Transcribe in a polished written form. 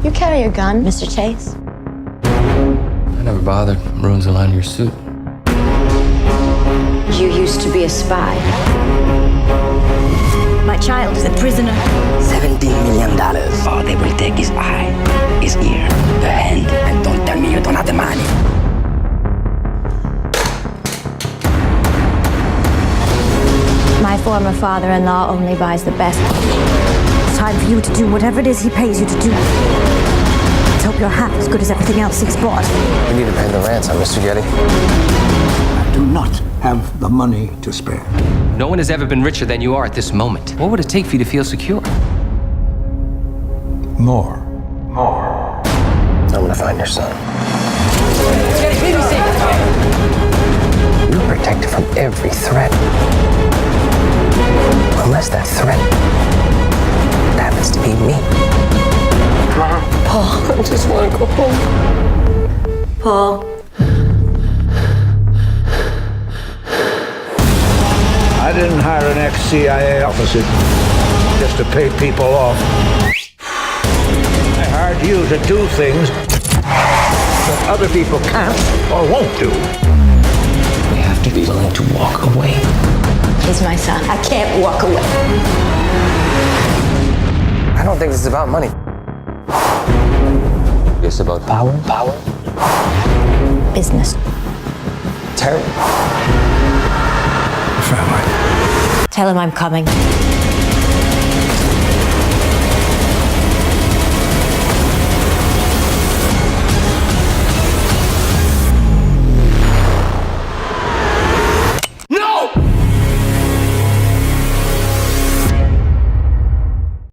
You carry a gun, Mr. Chase? I never bothered. Ruins the line of your suit. You used to be a spy. My child is a prisoner. $17 million. All they will take is eye, his ear, the hand, and don't tell me you don't have the money. My former father-in-law only buys the best. It's time for you to do whatever it is he pays you to do. Let's hope you're half as good as everything else he's bought. We need to pay the ransom, Mr. Getty. I do not have the money to spare. No one has ever been richer than you are at this moment. What would it take for you to feel secure? More. I'm gonna find your son. You're protected from every threat. Unless that threat happens to be me. Mom. Paul, I just want to go home. Paul. I didn't hire an ex-CIA officer just to pay people off. I hired you to do things that other people can't or won't do. We have to be willing to walk away. He's my son. I can't walk away. I don't think this is about money. It's about power. Business. Terror. Family. Tell him I'm coming.